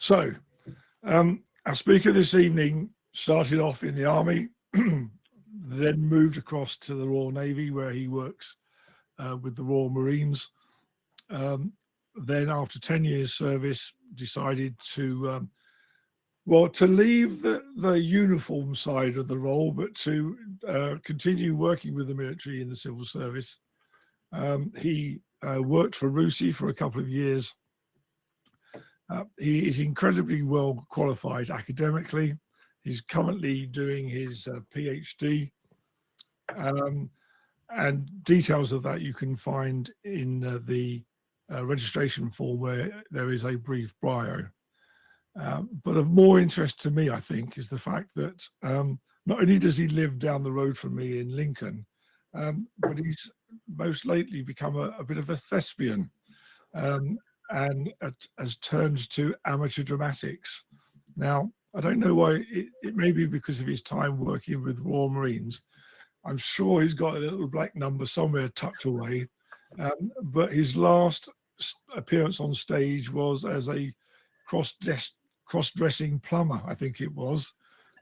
So, our speaker this evening started off in the Army, then moved across to the Royal Navy, where he works with the Royal Marines. Then, after 10 years service, decided to leave the uniform side of the role, but to continue working with the military in the civil service. He worked for RUSI for a couple of years. He is incredibly well qualified academically. He's currently doing his PhD, and details of that you can find in the registration form, where there is a brief bio. But of more interest to me, I think, is the fact that not only does he live down the road from me in Lincoln, but he's most lately become a bit of a thespian. And has turned to amateur dramatics. Now, I don't know why. It may be because of his time working with Royal Marines. I'm sure he's got a little black number somewhere tucked away. But his last appearance on stage was as a cross-dressing plumber, I think it was.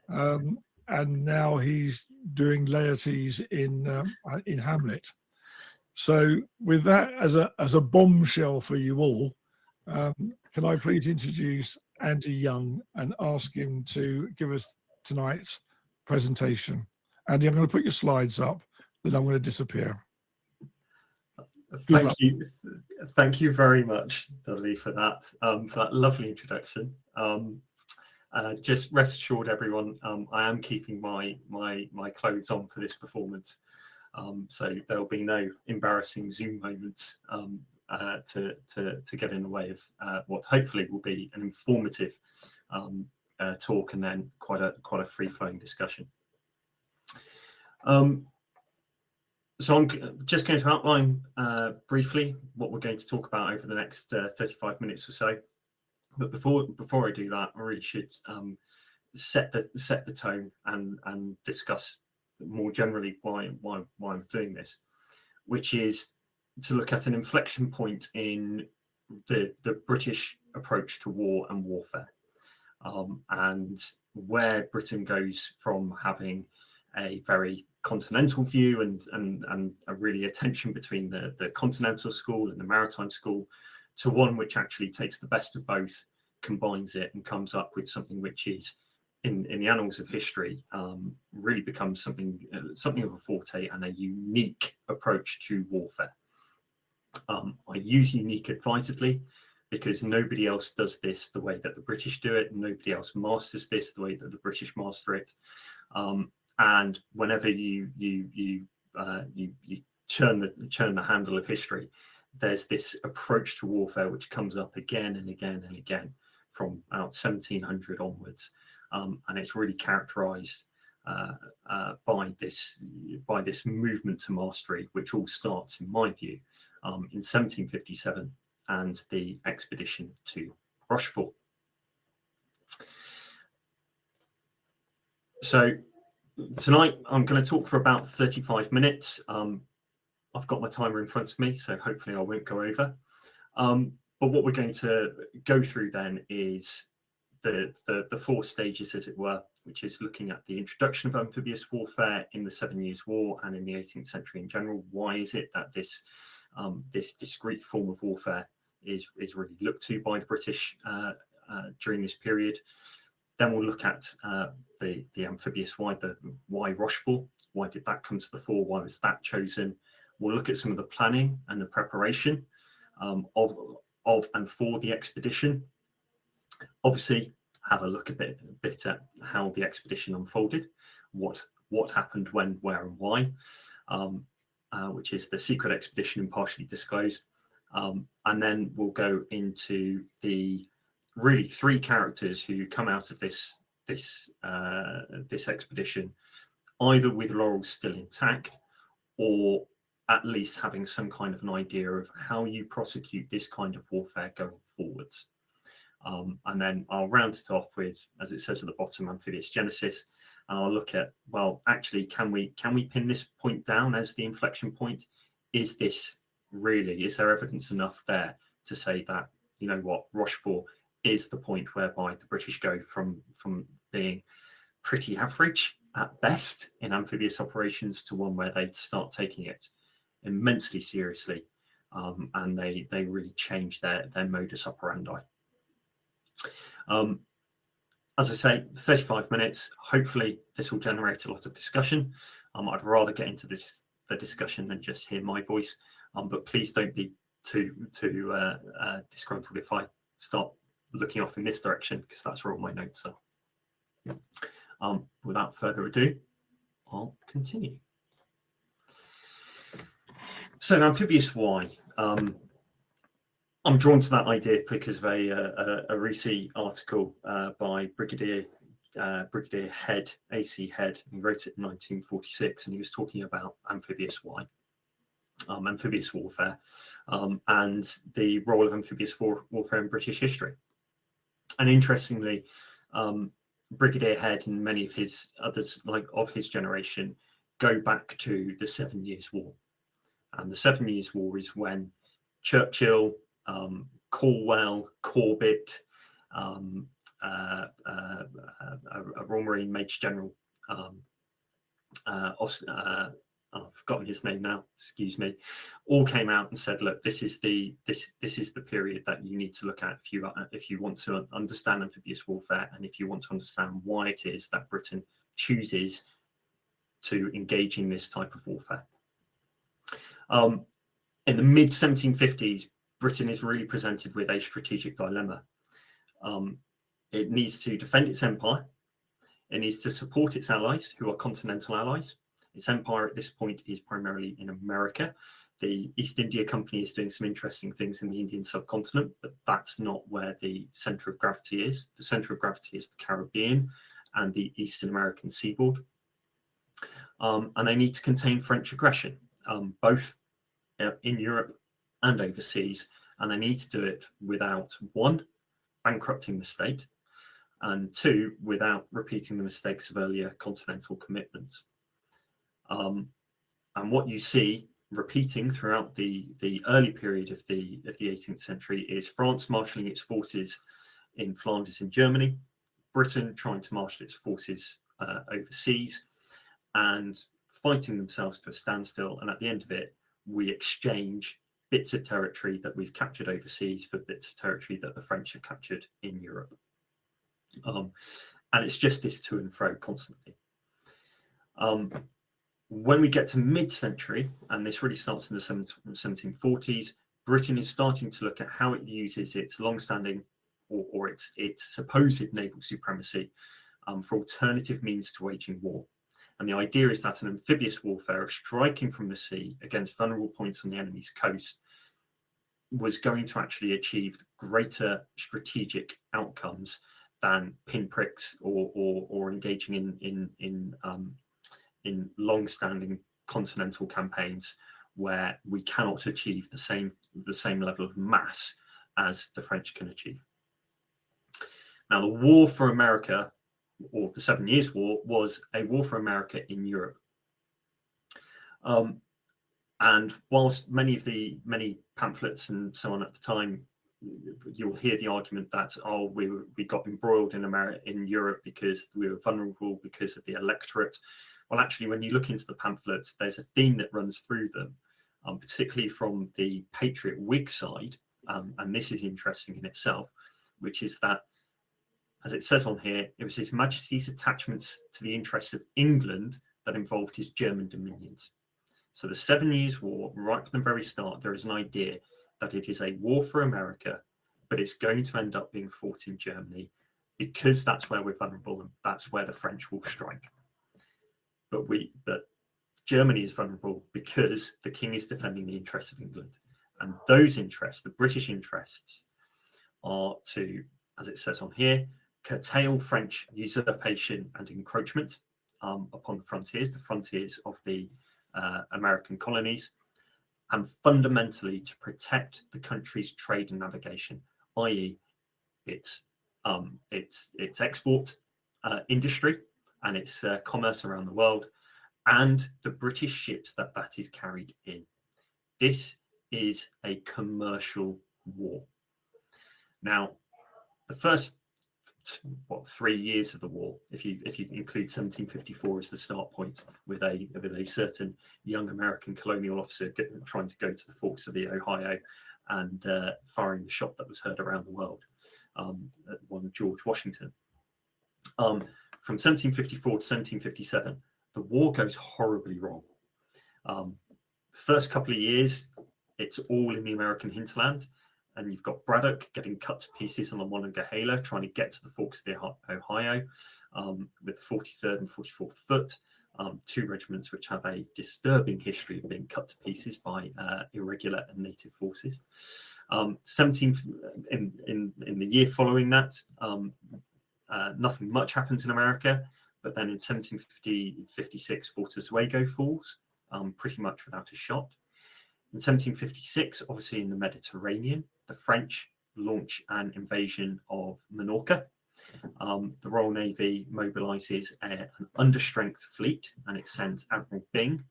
And now he's doing laities in Hamlet. So, with that as a bombshell for you all, can I please introduce Andy Young and ask him to give us tonight's presentation? Andy, I'm going to put your slides up, then I'm going to disappear. Thank you very much, Dudley, for that lovely introduction. Just rest assured, everyone, I am keeping my clothes on for this performance. So there'll be no embarrassing Zoom moments to get in the way of what hopefully will be an informative talk, and then quite a free-flowing discussion. So I'm just going to outline briefly what we're going to talk about over the next 35 minutes or so. But before I do that, I really should set the tone and discuss more generally why I'm doing this, which is to look at an inflection point in the British approach to war and warfare, and where Britain goes from having a very continental view and a really a tension between the continental school and the maritime school, to one which actually takes the best of both, combines it, and comes up with something which is in the annals of history really becomes something of a forte and a unique approach to warfare. I use unique advisedly, because nobody else does this the way that the British do it, and nobody else masters this the way that the British master it. And whenever you turn the handle of history, there's this approach to warfare which comes up again and again and again from about 1700 onwards, and it's really characterized by this movement to mastery, which all starts, in my view, in 1757 and the expedition to Rochefort. So tonight I'm going to talk for about 35 minutes. I've got my timer in front of me, so hopefully I won't go over. But what we're going to go through then is the four stages, as it were, which is looking at the introduction of amphibious warfare in the 7 Years' War and in the 18th century in general. Why is it that this discrete form of warfare is really looked to by the British during this period? Then we'll look at the amphibious, why Rochefort, why did that come to the fore, why was that chosen? We'll look at some of the planning and the preparation of and for the expedition. Obviously, have a look a bit at how the expedition unfolded, what happened, when, where, and why, which is the secret expedition and partially disclosed. And then we'll go into the really three characters who come out of this expedition either with laurels still intact, or at least having some kind of an idea of how you prosecute this kind of warfare going forwards. And then I'll round it off with, as it says at the bottom, amphibious genesis, and I'll look at, well, actually, can we pin this point down as the inflection point? Is there evidence enough there to say that, you know what, Rochefort is the point whereby the British go from being pretty average at best in amphibious operations to one where they start taking it immensely seriously, and they really change their modus operandi. As I say, 35 minutes. Hopefully, this will generate a lot of discussion. I'd rather get into the discussion than just hear my voice. But please don't be too disgruntled if I start looking off in this direction, because that's where all my notes are. Without further ado, I'll continue. So, amphibious why? I'm drawn to that idea because of a recent article by Brigadier Head, AC Head. He wrote it in 1946, and he was talking about amphibious warfare, and the role of amphibious warfare in British history. And interestingly, Brigadier Head and many of his others, like of his generation, go back to the 7 Years' War. And the 7 Years' War is when Churchill, Calwell, Corbett, a Royal Marine Major General, I've forgotten his name now, excuse me, all came out and said, look, this is the period that you need to look at if you want to understand amphibious warfare, and if you want to understand why it is that Britain chooses to engage in this type of warfare. In the mid 1750s, Britain is really presented with a strategic dilemma. It needs to defend its empire. It needs to support its allies, who are continental allies. Its empire at this point is primarily in America. The East India Company is doing some interesting things in the Indian subcontinent, but that's not where the center of gravity is. The center of gravity is the Caribbean and the Eastern American seaboard. And they need to contain French aggression, both in Europe and overseas. And they need to do it without, one, bankrupting the state, and two, without repeating the mistakes of earlier continental commitments. And what you see repeating throughout the early period of the 18th century is France marshalling its forces in Flanders in Germany, Britain trying to marshal its forces overseas, and fighting themselves to a standstill. And at the end of it, we exchange bits of territory that we've captured overseas for bits of territory that the French have captured in Europe. And it's just this to and fro constantly. When we get to mid-century, and this really starts in the 1740s, Britain is starting to look at how it uses its long-standing or its supposed naval supremacy for alternative means to waging war. And the idea is that an amphibious warfare of striking from the sea against vulnerable points on the enemy's coast was going to actually achieve greater strategic outcomes than pinpricks or engaging in long-standing continental campaigns where we cannot achieve the same level of mass as the French can achieve. Now, the war for America, or the 7 Years' War, was a war for America in Europe. And whilst many pamphlets and so on at the time, you'll hear the argument that, oh, we got embroiled in Europe because we were vulnerable because of the electorate. Well, actually, when you look into the pamphlets, there's a theme that runs through them, particularly from the Patriot Whig side, and this is interesting in itself, which is that, as it says on here, it was His Majesty's attachments to the interests of England that involved his German dominions. So the 7 Years' War, right from the very start, there is an idea that it is a war for America, but it's going to end up being fought in Germany because that's where we're vulnerable and that's where the French will strike. But Germany is vulnerable because the king is defending the interests of England. And those interests, the British interests, are to, as it says on here, curtail French usurpation and encroachment upon the frontiers of the American colonies, and fundamentally to protect the country's trade and navigation, i.e. its export industry and its commerce around the world, and the British ships that is carried in. This is a commercial war. Now, the first 3 years of the war, if you include 1754 as the start point, with a certain young American colonial officer trying to go to the forks of the Ohio and firing the shot that was heard around the world, at one George Washington. From 1754 to 1757, the war goes horribly wrong. First couple of years, it's all in the American hinterland, and you've got Braddock getting cut to pieces on the Monongahela, trying to get to the forks of the Ohio, with the 43rd and 44th Foot, two regiments which have a disturbing history of being cut to pieces by irregular and native forces. In the year following that, nothing much happens in America, but then in 1756, Fort Oswego falls, pretty much without a shot. In 1756, obviously in the Mediterranean, the French launch an invasion of Minorca. The Royal Navy mobilizes an understrength fleet, and it sends Admiral Byng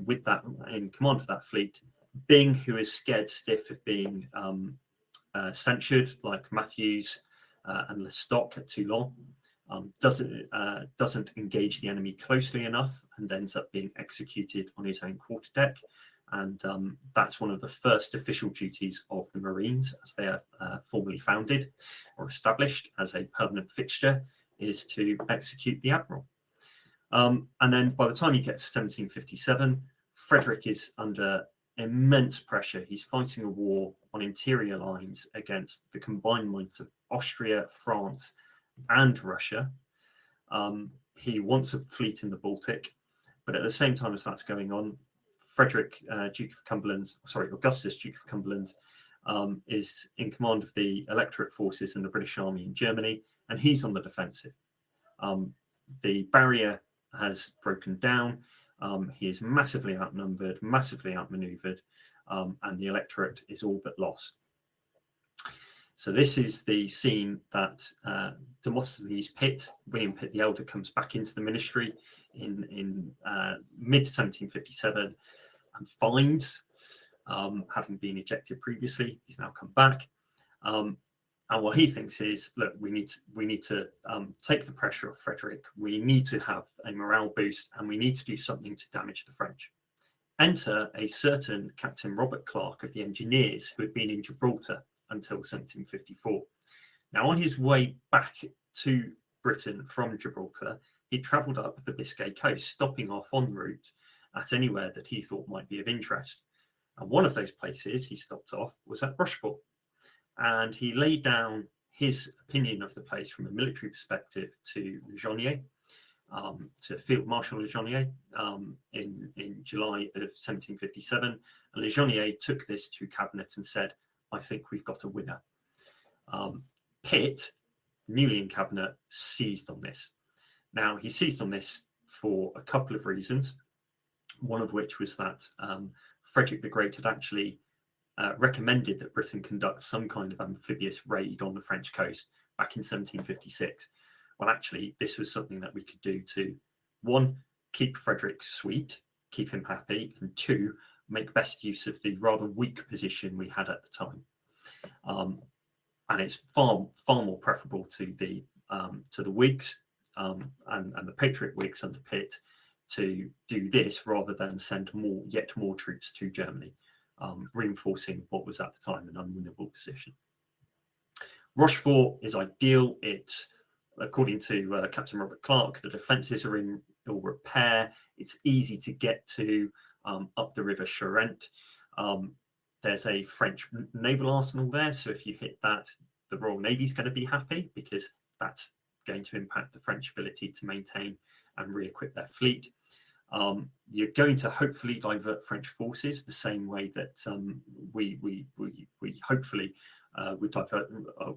with that in command of that fleet. Byng, who is scared stiff of being censured, like Matthews and Lestock at Toulon, doesn't engage the enemy closely enough and ends up being executed on his own quarterdeck. And that's one of the first official duties of the Marines, as they are formally founded or established as a permanent fixture, is to execute the admiral. And then by the time you get to 1757, Frederick is under immense pressure. He's fighting a war on interior lines against the combined might of Austria, France, and Russia. He wants a fleet in the Baltic, but at the same time as that's going on, Augustus, Duke of Cumberland, is in command of the electorate forces in the British Army in Germany, and he's on the defensive. The barrier has broken down. He is massively outnumbered, massively outmaneuvered, and the electorate is all but lost. So this is the scene that Demosthenes Pitt, William Pitt the Elder, comes back into the ministry in mid 1757 and finds, having been ejected previously, he's now come back. And what he thinks is, look, we need to take the pressure off Frederick. We need to have a morale boost, and we need to do something to damage the French. Enter a certain Captain Robert Clark of the Engineers, who had been in Gibraltar until 1754. Now, on his way back to Britain from Gibraltar, he travelled up the Biscay coast, stopping off en route at anywhere that he thought might be of interest. And one of those places he stopped off was at Rochefort. And he laid down his opinion of the place from a military perspective to Legionnier, to Field Marshal Legionnier, in July of 1757. And Legionnier took this to cabinet and said, I think we've got a winner. Pitt, newly in cabinet, seized on this. Now, he seized on this for a couple of reasons, one of which was that Frederick the Great had actually recommended that Britain conduct some kind of amphibious raid on the French coast back in 1756. Well, actually, this was something that we could do to, one, keep Frederick sweet, keep him happy, and two, make best use of the rather weak position we had at the time. And it's far more preferable to the Whigs and the Patriot Whigs under Pitt to do this rather than send yet more troops to Germany, reinforcing what was at the time an unwinnable position. Rochefort is ideal. It's, according to Captain Robert Clark, the defences are in ill repair. It's easy to get to up the River Charente. There's a French naval arsenal there, so if you hit that, the Royal Navy is going to be happy, because that's going to impact the French ability to maintain and re-equip their fleet. You're going to hopefully divert French forces the same way that we hopefully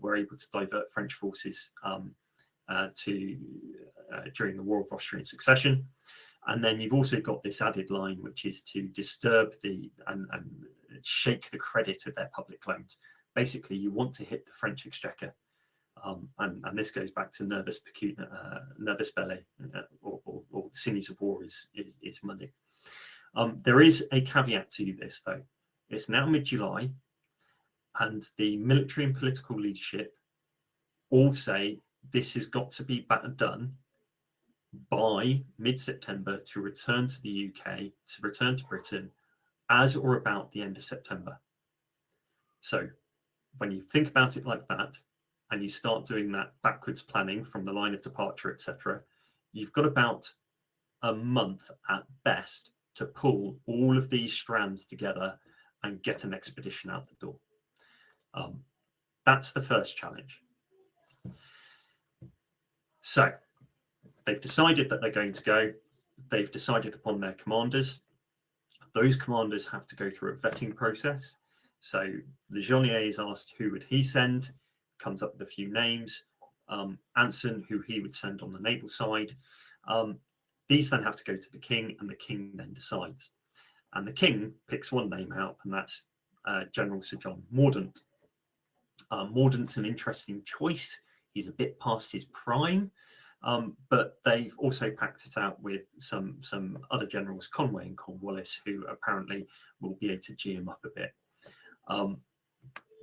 were able to divert French forces during the War of Austrian Succession. And then you've also got this added line, which is to disturb and shake the credit of their public loans. Basically, you want to hit the French exchequer. And this goes back to nervus belli, or the sinews of war is money. There is a caveat to this, though. It's now mid-July, and the military and political leadership all say this has got to be done by mid-September to return to the UK, to return to Britain, as or about the end of September. So when you think about it like that, and you start doing that backwards planning from the line of departure, etc., you've got about a month at best to pull all of these strands together and get an expedition out the door. That's the first challenge. So they've decided that they're going to go. They've decided upon their commanders. Those commanders have to go through a vetting process. So Legionnier is asked who would he send, comes up with a few names. Anson, who he would send on the naval side. These then have to go to the king, and the king then decides. And the king picks one name out, and that's General Sir John Mordaunt. Mordaunt's an interesting choice. He's a bit past his prime, but they've also packed it out with some other generals, Conway and Cornwallis, who apparently will be able to G him up a bit.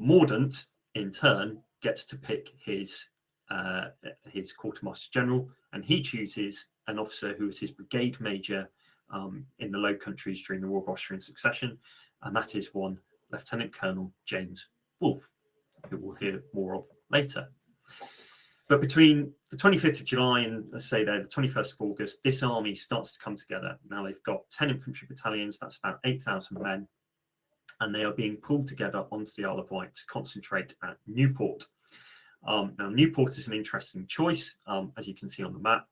Mordaunt, in turn, gets to pick his quartermaster general, and he chooses an officer who is his brigade major in the Low Countries during the War of Austrian Succession, and that is one Lieutenant Colonel James Wolfe, who we'll hear more of later. But between the 25th of July and, let's say there, the 21st of August, this army starts to come together. Now they've got 10 infantry battalions, that's about 8,000 men, and they are being pulled together onto the Isle of Wight to concentrate at Newport. Now, Newport is an interesting choice, as you can see on the map.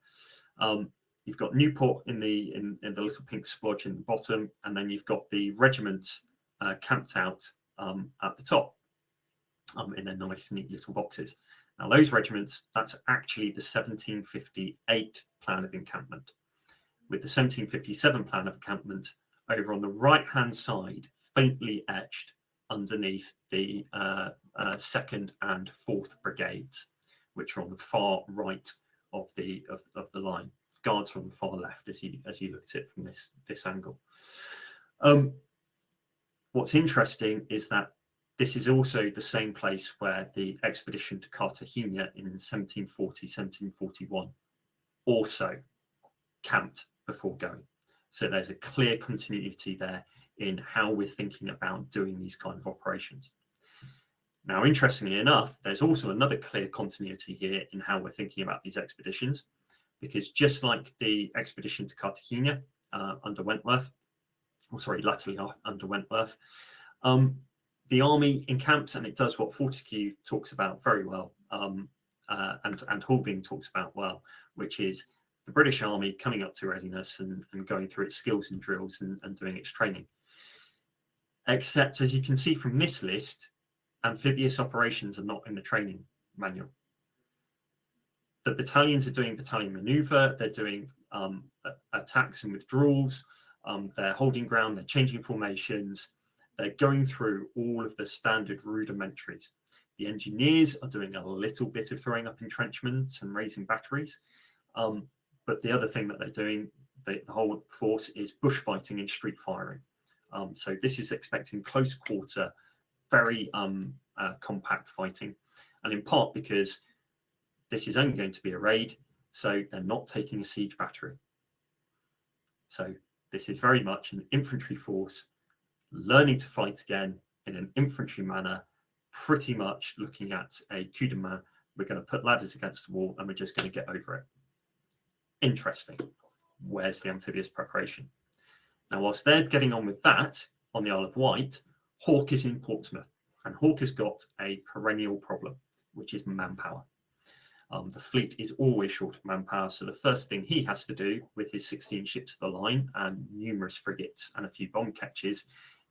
You've got Newport in the little pink splodge in the bottom, and then you've got the regiments camped out at the top in their nice, neat little boxes. Now, those regiments, that's actually the 1758 plan of encampment, with the 1757 plan of encampment over on the right-hand side, faintly etched underneath the 2nd and 4th Brigades, which are on the far right of the line. Guards are on the far left as you look at it from this angle. What's interesting is that this is also the same place where the expedition to Cartagena in 1740, 1741 also camped before going. So there's a clear continuity there in how we're thinking about doing these kind of operations. Now, interestingly enough, there's also another clear continuity here in how we're thinking about these expeditions, because just like the expedition to Cartagena under Wentworth, latterly under Wentworth, the army encamps and it does what Fortescue talks about very well, and Halbing talks about well, which is the British Army coming up to readiness and going through its skills and drills and doing its training. Except, as you can see from this list, amphibious operations are not in the training manual. The battalions are doing battalion maneuver, they're doing attacks and withdrawals, they're holding ground, they're changing formations, they're going through all of the standard rudimentaries. The engineers are doing a little bit of throwing up entrenchments and raising batteries, but the other thing that they're doing, the whole force, is bushfighting and street firing. So this is expecting close quarter, very compact fighting, and in part because this is only going to be a raid, so they're not taking a siege battery. So this is very much an infantry force learning to fight again in an infantry manner, pretty much looking at a coup de main. We're going to put ladders against the wall and we're just going to get over it. Interesting. Where's the amphibious preparation? Now, whilst they're getting on with that on the Isle of Wight, Hawke is in Portsmouth, and Hawke has got a perennial problem, which is manpower. The fleet is always short of manpower, so the first thing he has to do with his 16 ships of the line and numerous frigates and a few bomb catches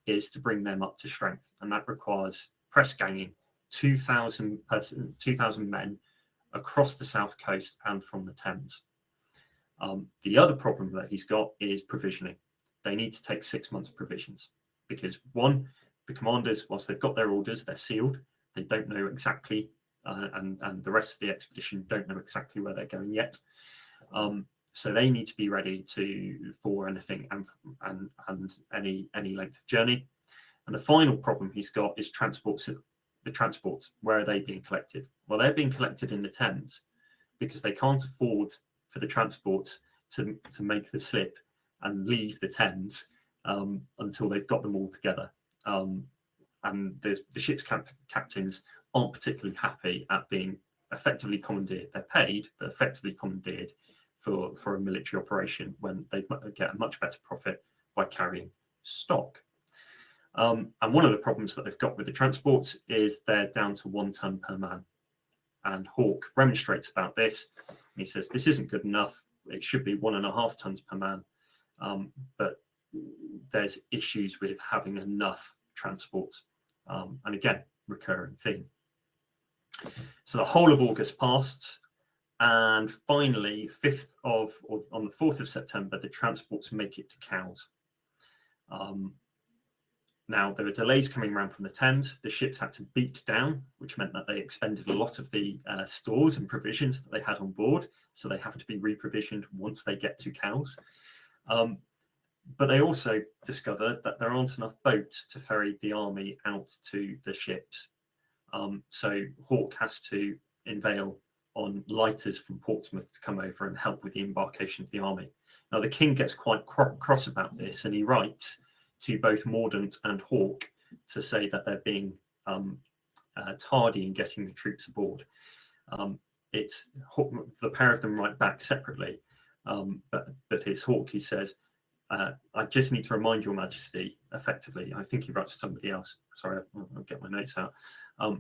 is to bring them up to strength, and that requires press ganging 2,000 men across the south coast and from the Thames. The other problem that he's got is provisioning. They need to take 6 months provisions because, one, the commanders, whilst they've got their orders, they're sealed. They don't know exactly, and the rest of the expedition don't know exactly where they're going yet. So they need to be ready for anything and any length of journey. And the final problem he's got is transport the transports, where are they being collected? Well, they're being collected in the Thames because they can't afford for the transports to make the slip and leave the Thames until they've got them all together. And the ship's captains aren't particularly happy at being effectively commandeered. They're paid, but effectively commandeered for a military operation when they get a much better profit by carrying stock. And one of the problems that they've got with the transports is they're down to 1 ton per man. And Hawke remonstrates about this. He says, this isn't good enough. It should be 1.5 tons per man. But there's issues with having enough transports. And again, recurring theme. So the whole of August passed. And finally, on the 4th of September, the transports make it to Cowes. Now, there were delays coming around from the Thames. The ships had to beat down, which meant that they expended a lot of the stores and provisions that they had on board. So they have to be reprovisioned once they get to Cowes. But they also discovered that there aren't enough boats to ferry the army out to the ships. So Hawke has to unveil on lighters from Portsmouth to come over and help with the embarkation of the army. Now, the king gets quite cross about this, and he writes to both Mordaunt and Hawke to say that they're being tardy in getting the troops aboard. It's the pair of them write back separately, but it's Hawke who says, I just need to remind your majesty, effectively, I think he writes to somebody else, sorry, I'll get my notes out.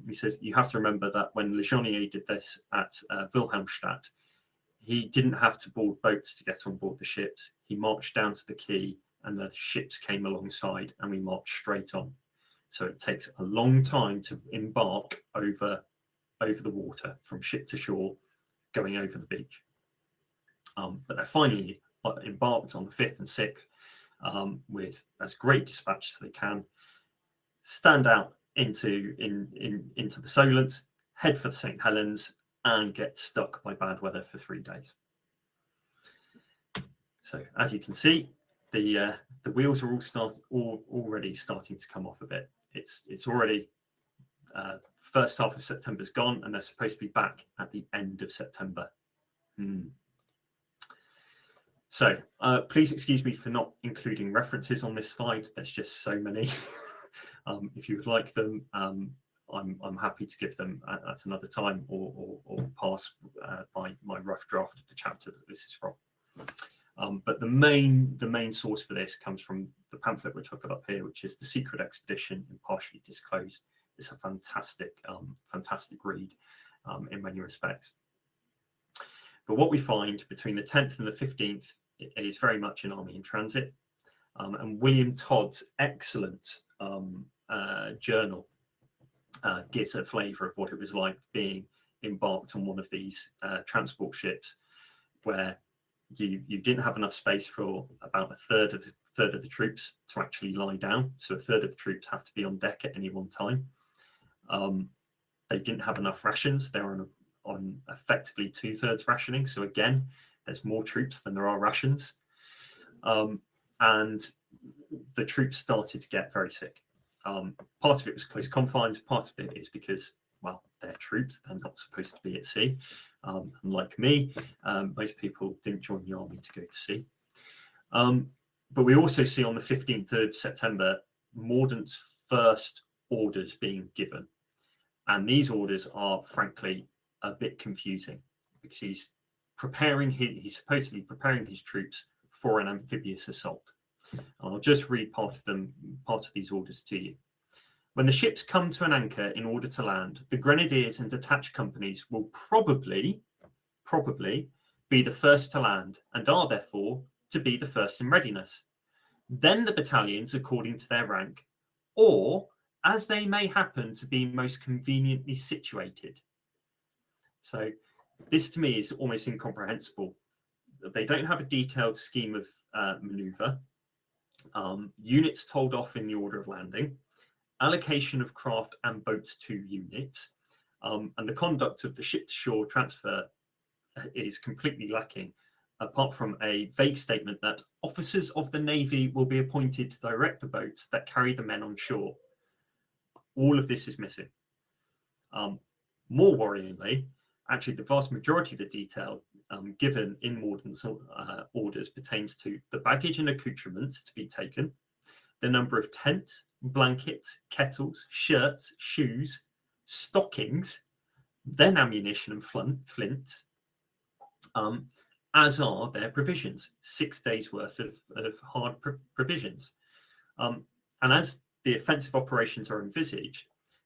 He says, you have to remember that when Legionnier did this at Wilhelmstadt, he didn't have to board boats to get on board the ships. He marched down to the quay and the ships came alongside and we marched straight on. So it takes a long time to embark over the water from ship to shore, going over the beach. But they're finally embarked on the 5th and 6th with as great dispatch as they can, stand out into the Solent, head for the St. Helens, and get stuck by bad weather for 3 days. So as you can see, the wheels are already starting to come off a bit. It's already first half of September's gone, and they're supposed to be back at the end of September. So please excuse me for not including references on this slide. There's just so many. If you would like them, I'm happy to give them at another time, or pass by my rough draft of the chapter that this is from. But the main source for this comes from the pamphlet which I've got up here, which is The Secret Expedition Impartially Disclosed. It's a fantastic read in many respects. But what we find between the 10th and the 15th is very much an army in transit. And William Todd's excellent journal gives a flavour of what it was like being embarked on one of these transport ships, where you didn't have enough space for about a third of the troops to actually lie down. So a third of the troops have to be on deck at any one time. They didn't have enough rations. They were on effectively 2/3 rationing. So again, there's more troops than there are rations. And the troops started to get very sick. Part of it was close confines. Part of it is because, well, they're troops. They're not supposed to be at sea. And like me, most people didn't join the army to go to sea. But we also see on the 15th of September, Mordaunt's first orders being given. And these orders are, frankly, a bit confusing, because he's supposedly preparing his troops for an amphibious assault. And I'll just read part of these orders to you. When the ships come to an anchor in order to land, the grenadiers and detached companies will probably be the first to land, and are therefore to be the first in readiness. Then the battalions according to their rank, or as they may happen to be most conveniently situated. So this to me is almost incomprehensible. They don't have a detailed scheme of maneuver. Units told off in the order of landing, allocation of craft and boats to units, and the conduct of the ship-to-shore transfer is completely lacking, apart from a vague statement that officers of the Navy will be appointed to direct the boats that carry the men on shore. All of this is missing. More worryingly, actually, the vast majority of the detail given in Morden's orders pertains to the baggage and accoutrements to be taken, the number of tents, blankets, kettles, shirts, shoes, stockings, then ammunition and flints, as are their provisions, 6 days worth of hard provisions. And as the offensive operations are envisaged,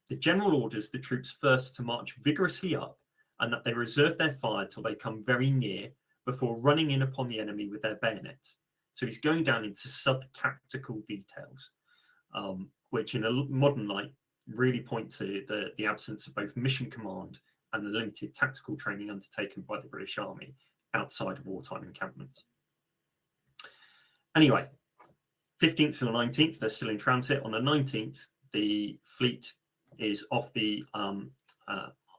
the general orders the troops first to march vigorously up, and that they reserve their fire till they come very near before running in upon the enemy with their bayonets. So he's going down into sub-tactical details, which in a modern light really point to the absence of both mission command and the limited tactical training undertaken by the British Army outside of wartime encampments. Anyway, 15th to the 19th, they're still in transit. On the 19th, the fleet is off the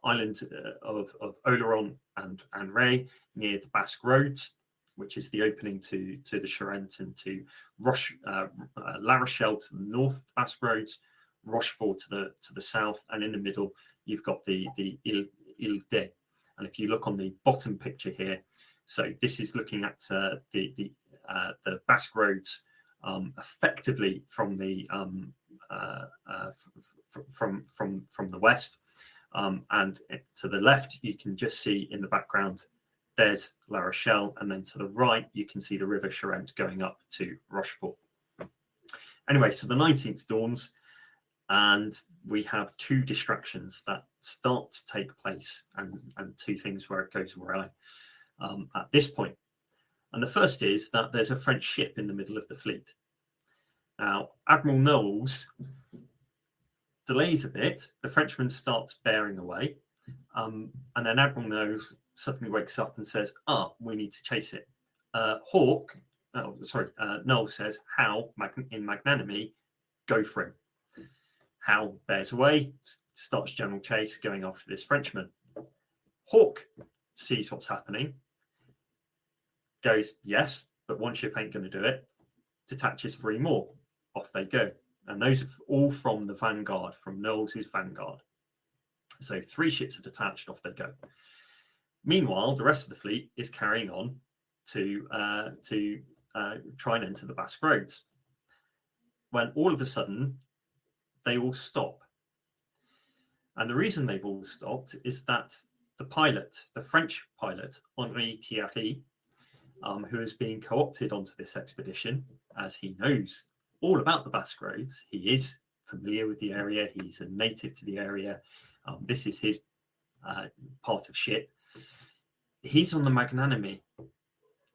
islands of Oleron and Ré near the Basque Roads, which is the opening to the Charente and to La Rochelle to the north of the Basque Roads, Rochefort to the south, and in the middle you've got the Ile d'Aix. And if you look on the bottom picture here, so this is looking at the Basque Roads effectively from the from the west, and to the left you can just see in the background there's La Rochelle, and then to the right you can see the River Charente going up to Rochefort. Anyway, so the 19th dawns, and we have two distractions that start to take place, and two things where it goes awry at this point. And the first is that there's a French ship in the middle of the fleet. Now, Admiral Knowles delays a bit. The Frenchman starts bearing away, and then Admiral Knowles suddenly wakes up and says, we need to chase it. Knowles says, Howe, in magnanimity, go for him. Howe bears away, starts general chase, going after this Frenchman. Hawke sees what's happening, goes, yes, but one ship ain't going to do it, detaches 3 more. Off they go. And those are all from the vanguard, from Knowles's vanguard. So 3 ships are detached, off they go. Meanwhile, the rest of the fleet is carrying on to try and enter the Basque Roads, when all of a sudden they all stop. And the reason they've all stopped is that the pilot, the French pilot, Henri Thierry, who is being co-opted onto this expedition, as he knows all about the Basque Roads, he is familiar with the area, he's a native to the area, this is his part of ship. He's on the Magnanimity,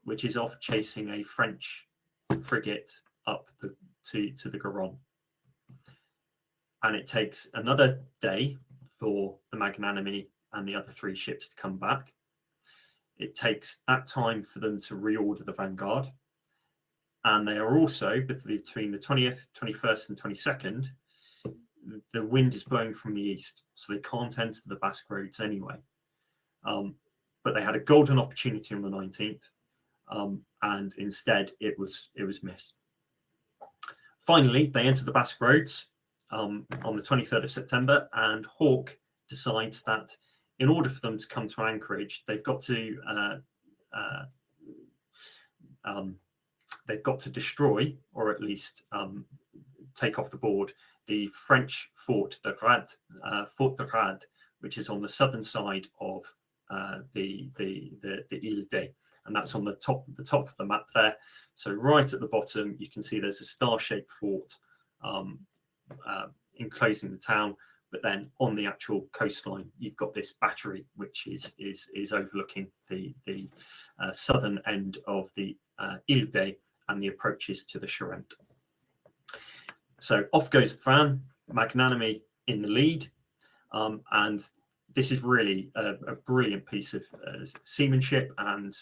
which is off chasing a French frigate up to the Garonne. And it takes another day for the Magnanimity and the other 3 ships to come back. It takes that time for them to reorder the vanguard. And they are also, between the 20th, 21st, and 22nd, the wind is blowing from the east, so they can't enter the Basque Roads anyway. But they had a golden opportunity on the 19th, and instead it was missed. Finally, they enter the Basque Roads on the 23rd of September, and Hawke decides that in order for them to come to anchorage, they've got to destroy, or at least take off the board, the French Fort de Rade, which is on the southern side of the Ile d'Aix, and that's on the top of the map there. So right at the bottom, you can see there's a star-shaped fort enclosing the town. But then on the actual coastline, you've got this battery, which is overlooking the southern end of the Ile d'Aix and the approaches to the Charente. So off goes the van, Magnanimity in the lead, and this is really a brilliant piece of seamanship, and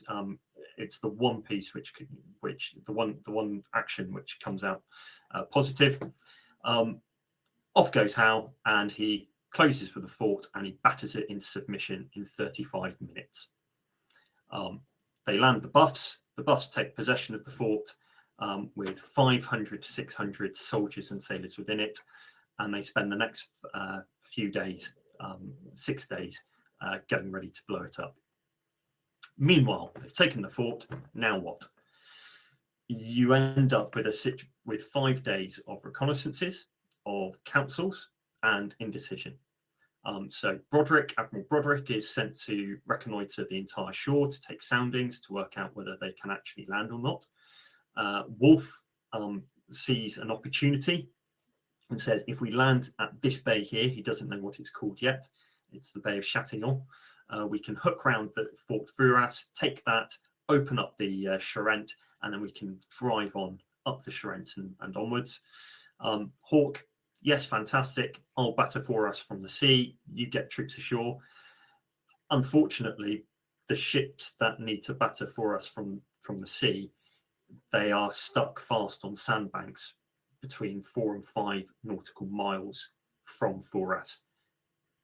it's the one piece which the one action which comes out positive. Off goes Howe, and he closes with the fort and he batters it into submission in 35 minutes. They land the Buffs. The Buffs take possession of the fort with 500 to 600 soldiers and sailors within it, and they spend the next few days 6 days getting ready to blow it up. Meanwhile, they've taken the fort. Now what? You end up with 5 days of reconnaissances, of councils, and indecision. So Admiral Broderick is sent to reconnoitre the entire shore, to take soundings, to work out whether they can actually land or not. Wolfe sees an opportunity and says, if we land at this bay here, he doesn't know what it's called yet, it's the Bay of Chatillon, we can hook round the Fort Fouras, take that, open up the Charente, and then we can drive on up the Charente and onwards. Hawke, yes, fantastic, I'll batter for us from the sea, you get troops ashore. Unfortunately, the ships that need to batter for us from the sea, they are stuck fast on sandbanks between 4 and 5 nautical miles from Fouras.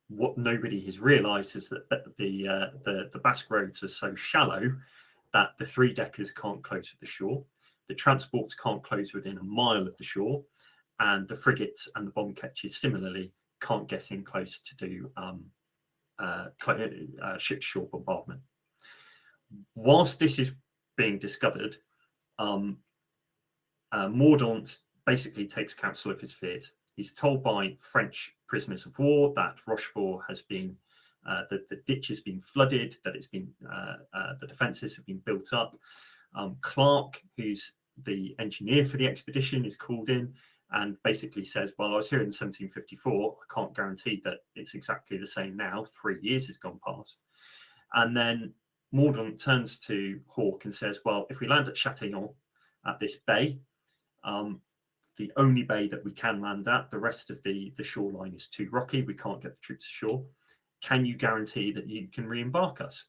What nobody has realised is that the Basque roads are so shallow that the 3-deckers can't close with the shore, the transports can't close within a mile of the shore, and the frigates and the bomb ketches similarly can't get in close to do ship-to-shore bombardment. Whilst this is being discovered, Mordaunt basically takes counsel of his fears. He's told by French prisoners of war that Rochefort has been, that the ditch has been flooded, that it's been, the defences have been built up. Clark, who's the engineer for the expedition, is called in and basically says, well, I was here in 1754, I can't guarantee that it's exactly the same now, 3 years has gone past. And then Mordaunt turns to Hawke and says, well, if we land at Chatillon, at this bay, the only bay that we can land at, the rest of the shoreline is too rocky, we can't get the troops ashore. Can you guarantee that you can re-embark us?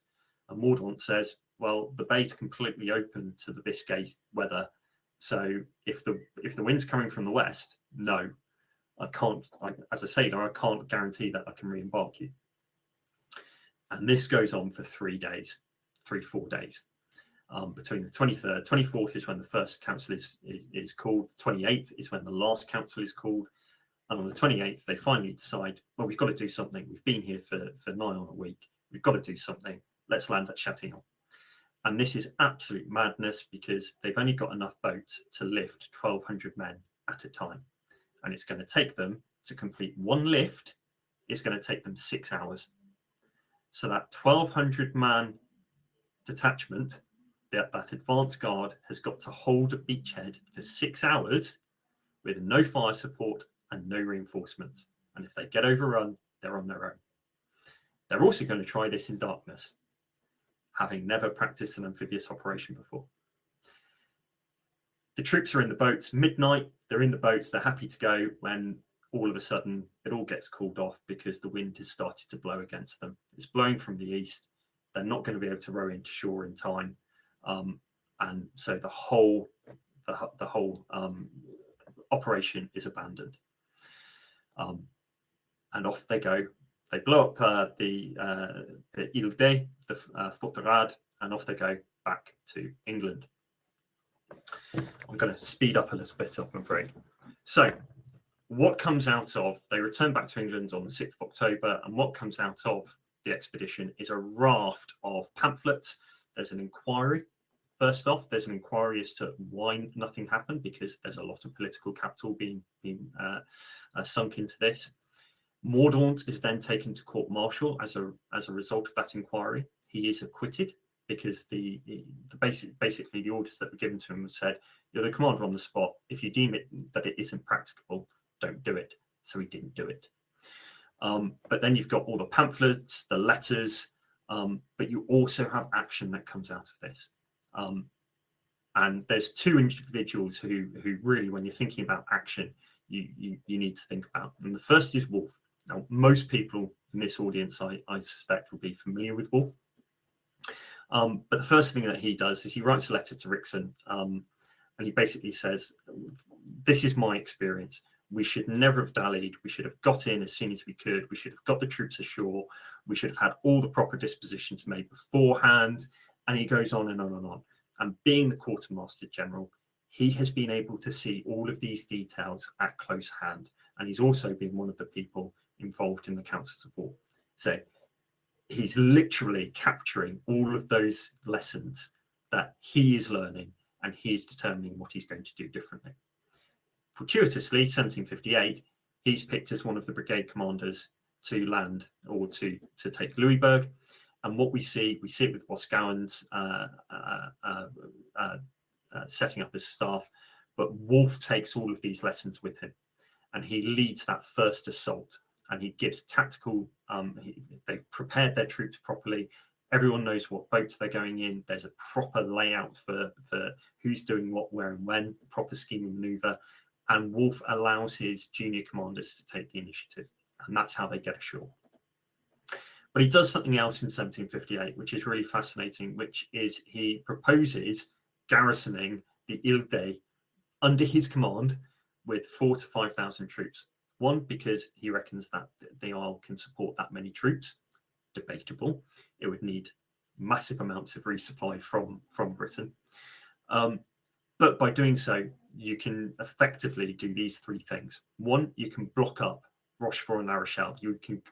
And Mordaunt says, well, the bay's completely open to the Biscay weather, so if the wind's coming from the west, no, I can't, as a sailor, I can't guarantee that I can re-embark you. And this goes on for 3 days, 4 days. Between the 23rd, 24th is when the first council is called, the 28th is when the last council is called, and on the 28th they finally decide, well, we've got to do something. We've been here for nigh on a week. We've got to do something. Let's land at Chatillon. And this is absolute madness because they've only got enough boats to lift 1,200 men at a time, and it's going to take them to complete one lift. It's going to take them 6 hours. So that 1,200 man detachment, that advance guard, has got to hold a beachhead for 6 hours with no fire support and no reinforcements. And if they get overrun, they're on their own. They're also going to try this in darkness, having never practiced an amphibious operation before. The troops are in the boats, midnight, they're in the boats, they're happy to go, when all of a sudden it all gets called off because the wind has started to blow against them. It's blowing from the east. They're not going to be able to row into shore in time. And so the whole operation is abandoned. And off they go. They blow up the Ile d'Aix, the Fort de Rade, and off they go back to England. I'm going to speed up a little bit, I'm afraid. So what comes out of, they return back to England on the 6th of October, and what comes out of the expedition is a raft of pamphlets. There's an inquiry. First off, there's an inquiry as to why nothing happened, because there's a lot of political capital being sunk into this. Mordaunt is then taken to court-martial as a result of that inquiry. He is acquitted because basically the orders that were given to him said, you're the commander on the spot. If you deem it that it isn't practicable, don't do it. So he didn't do it. But then you've got all the pamphlets, the letters, but you also have action that comes out of this. And there's 2 individuals who really, when you're thinking about action, you need to think about. And the first is Wolfe. Now, most people in this audience, I suspect, will be familiar with Wolfe. But the first thing that he does is he writes a letter to Rickson, and he basically says, this is my experience. We should never have dallied. We should have got in as soon as we could. We should have got the troops ashore. We should have had all the proper dispositions made beforehand. And he goes on and on and on. And being the quartermaster general, he has been able to see all of these details at close hand. And he's also been one of the people involved in the councils of war. So he's literally capturing all of those lessons that he is learning, and he is determining what he's going to do differently. Fortuitously, 1758, he's picked as one of the brigade commanders to land or to take Louisburg. And what we see it with Boscawen's setting up his staff, but Wolfe takes all of these lessons with him, and he leads that first assault, and he gives tactical, they've prepared their troops properly. Everyone knows what boats they're going in. There's a proper layout for who's doing what, where, and when, proper scheme and maneuver. And Wolfe allows his junior commanders to take the initiative, and that's how they get ashore. But he does something else in 1758, which is really fascinating, which is he proposes garrisoning the Ile-de under his command with 4,000 to 5,000 troops. One, because he reckons that the Isle can support that many troops. Debatable. It would need massive amounts of resupply from Britain. But by doing so, you can effectively do these three things. One, you can block up Rochefort and La Rochelle. You can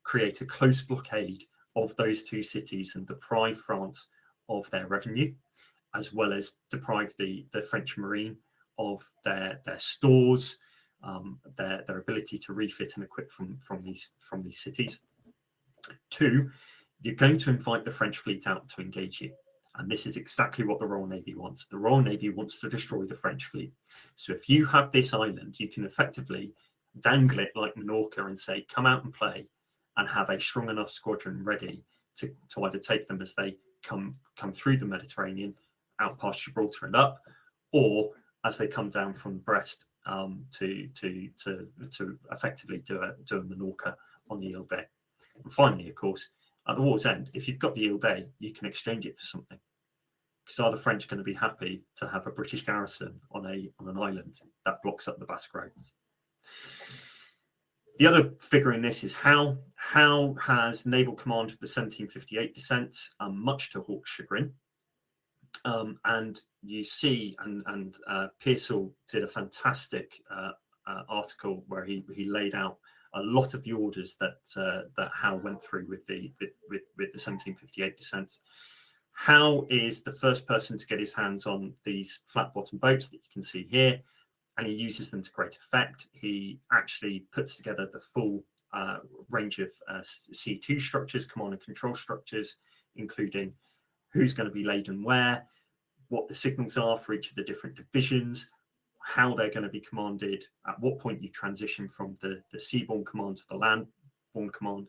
create a close blockade of those two cities and deprive France of their revenue, as well as deprive the French Marine of their stores, their ability to refit and equip from these cities. Two, you're going to invite the French fleet out to engage you. And this is exactly what the Royal Navy wants. The Royal Navy wants to destroy the French fleet. So if you have this island, you can effectively dangle it like Minorca and say, come out and play, and have a strong enough squadron ready to either take them as they come through the Mediterranean, out past Gibraltar and up, or as they come down from Brest to effectively do a Minorca on the Ile-de. And finally, of course, at the war's end, if you've got the Ile-de, you can exchange it for something. Because are the French going to be happy to have a British garrison on an island that blocks up the Basque Roads? The other figure in this is Howe. Howe has naval command of the 1758 descents, much to Hawke's chagrin. And you see, and Pearsall did a fantastic article where he laid out a lot of the orders that Howe went through with the 1758 descents. Howe is the first person to get his hands on these flat-bottom boats that you can see here, and he uses them to great effect. He actually puts together the full range of C2 structures, command and control structures, including who's going to be laden where, what the signals are for each of the different divisions, how they're going to be commanded, at what point you transition from the seaborne command to the landborne command.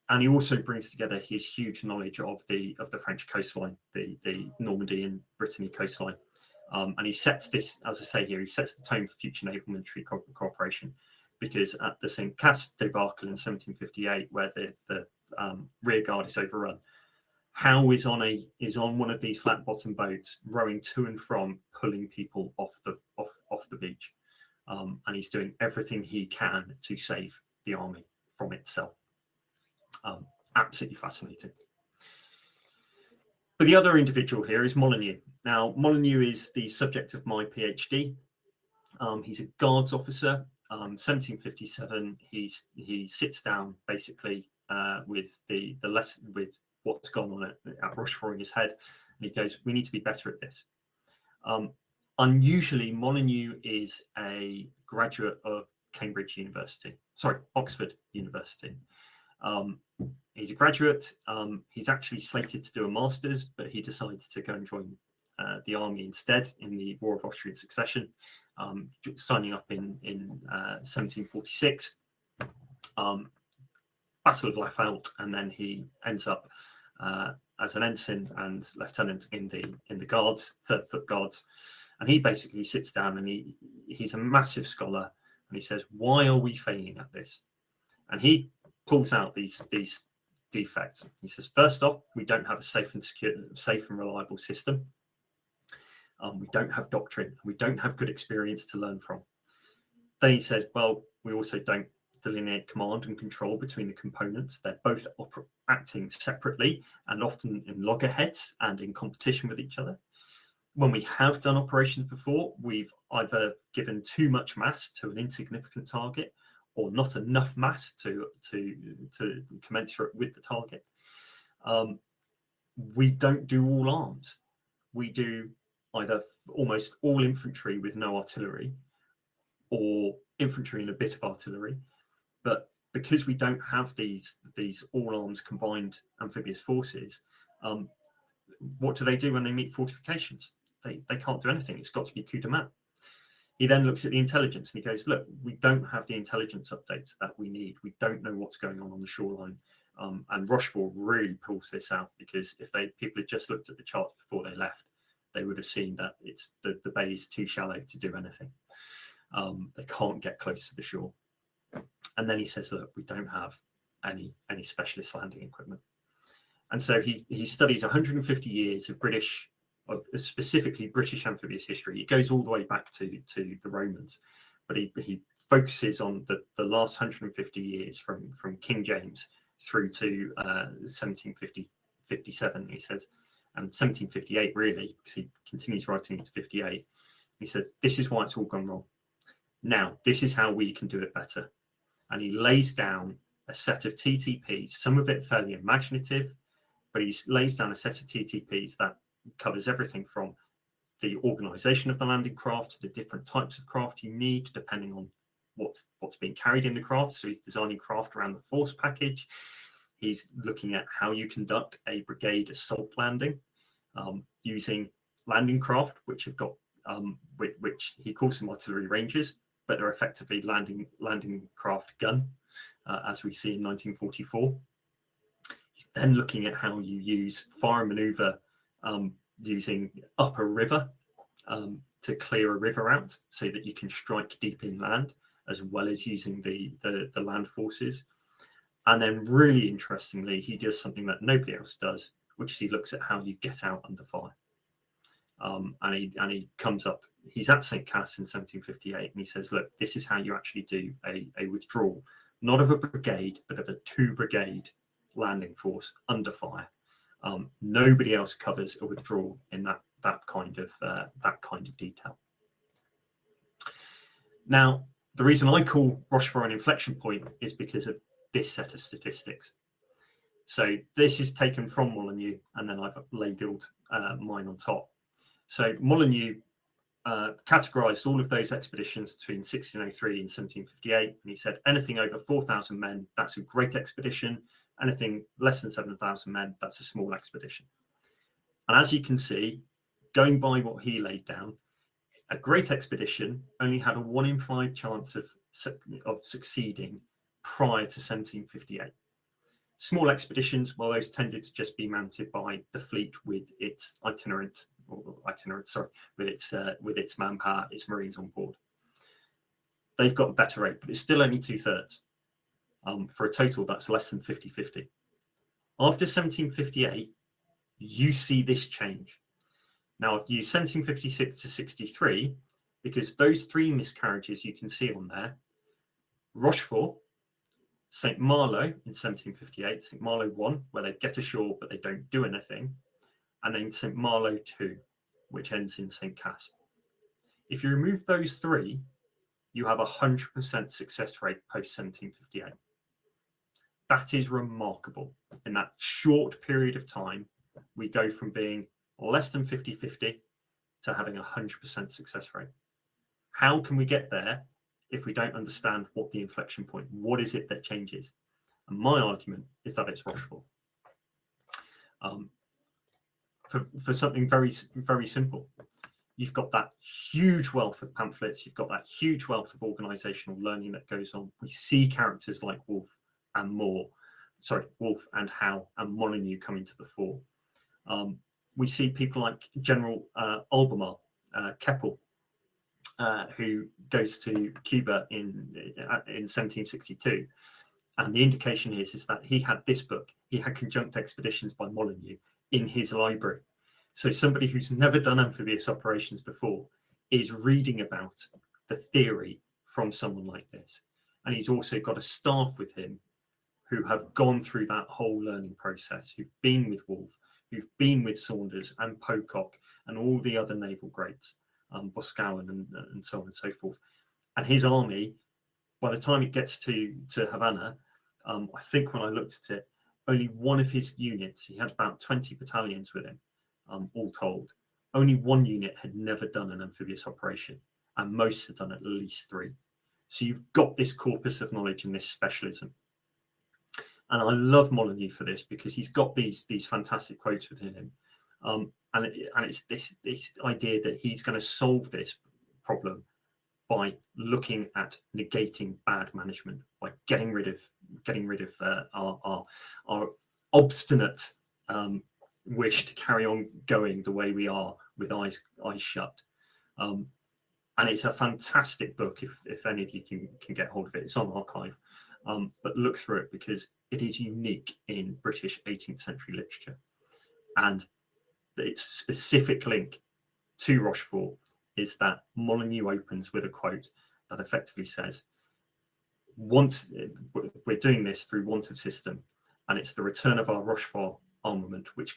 And he also brings together his huge knowledge of the French coastline, the Normandy and Brittany coastline. And he sets this, as I say here, he sets the tone for future naval military cooperation, because at the St. Cast debacle in 1758, where the rear guard is overrun, Howe is on one of these flat-bottom boats, rowing to and from, pulling people off the beach, and he's doing everything he can to save the army from itself. Absolutely fascinating. But the other individual here is Molyneux. Now, Molyneux is the subject of my PhD. He's a guards officer. 1757. He sits down basically with the lesson, with what's gone on at Rochefort in his head, and he goes, "We need to be better at this." Unusually, Molyneux is a graduate of Oxford University. He's a graduate. He's actually slated to do a master's, but he decides to go and join the army instead in the War of Austrian Succession, signing up in 1746, Battle of Lafayette, and then he ends up as an ensign and lieutenant in the guards, Third Foot Guards. And he basically sits down and he's a massive scholar, and he says, why are we failing at this? And he pulls out these defects. He says, first off, we don't have a safe and reliable system. We don't have doctrine. We don't have good experience to learn from. Then he says, well, we also don't delineate command and control between the components. They're both acting separately and often in loggerheads and in competition with each other. When we have done operations before, we've either given too much mass to an insignificant target, or not enough mass to commensurate with the target. We don't do all arms. We do either almost all infantry with no artillery, or infantry and a bit of artillery. But because we don't have these all arms combined amphibious forces, what do they do when they meet fortifications? They can't do anything. It's got to be coup de main. He then looks at the intelligence and he goes, look, we don't have the intelligence updates that we need. We don't know what's going on the shoreline. And Rochefort really pulls this out, because if people had just looked at the chart before they left, they would have seen that the bay is too shallow to do anything. They can't get close to the shore. And then he says, look, we don't have any specialist landing equipment. And so he studies 150 years of specifically British amphibious history. It goes all the way back to the Romans, but he focuses on the last 150 years from King James through to 1757. He says, and 1758 really, because he continues writing into 58. He says, this is why it's all gone wrong. Now, this is how we can do it better. And he lays down a set of TTPs, some of it fairly imaginative, but he lays down a set of TTPs that covers everything from the organization of the landing craft to the different types of craft you need, depending on what's being carried in the craft. So he's designing craft around the force package. He's looking at how you conduct a brigade assault landing, using landing craft, which have got which he calls them artillery ranges, but they're effectively landing craft gun, as we see in 1944. He's then looking at how you use fire and maneuver using up a river to clear a river out so that you can strike deep inland, as well as using the land forces. And then really interestingly, he does something that nobody else does, which is he looks at how you get out under fire. And he comes up, he's at St. Cass in 1758, and he says, look, this is how you actually do a withdrawal, not of a brigade, but of a 2-brigade landing force under fire. Nobody else covers a withdrawal in that kind of detail. Now, the reason I call Rochefort an inflection point is because of this set of statistics. So this is taken from Molyneux, and then I've labelled mine on top. So Molyneux categorised all of those expeditions between 1603 and 1758, and he said anything over 4,000 men, that's a great expedition. Anything less than 7,000 men, that's a small expedition. And as you can see, going by what he laid down, a great expedition only had a 1 in 5 chance of succeeding prior to 1758. Small expeditions, well, those tended to just be mounted by the fleet with its with its manpower, its marines on board. They've got a better rate, but it's still only 2/3. For a total that's less than 50-50. After 1758, you see this change. Now, I've used 1756 to 63 because those 3 miscarriages you can see on there: Rochefort, St. Malo in 1758, St. Malo 1, where they get ashore but they don't do anything, and then St. Malo 2, which ends in St. Cass. If you remove those 3, you have a 100% success rate post 1758. That is remarkable. In that short period of time, we go from being less than 50-50 to having a 100% success rate. How can we get there if we don't understand what the inflection point, what is it that changes? And my argument is that it's Rochefort. For something very, very simple. You've got that huge wealth of pamphlets, you've got that huge wealth of organizational learning that goes on. We see characters like Wolfe and Howe and Molyneux coming to the fore. We see people like General Albemarle, Keppel, who goes to Cuba in 1762. And the indication is that he had this book, he had Conjunct Expeditions by Molyneux in his library. So somebody who's never done amphibious operations before is reading about the theory from someone like this. And he's also got a staff with him who have gone through that whole learning process, who've been with Wolfe, who've been with Saunders and Pocock and all the other naval greats, Boscawen and so on and so forth. And his army by the time it gets to Havana, I think when I looked at it, only one of his units, he had about 20 battalions with him, all told. Only one unit had never done an amphibious operation, and most had done at least 3. So you've got this corpus of knowledge and this specialism. And I love Molyneux for this, because he's got these fantastic quotes within him. And it's this idea that he's going to solve this problem by looking at negating bad management, by getting rid of our obstinate wish to carry on going the way we are with eyes shut. And it's a fantastic book if any of you can get hold of it. It's on archive, but look through it, because it is unique in British 18th century literature, and its specific link to Rochefort is that Molyneux opens with a quote that effectively says, "Once we're doing this through want of system, and it's the return of our Rochefort armament which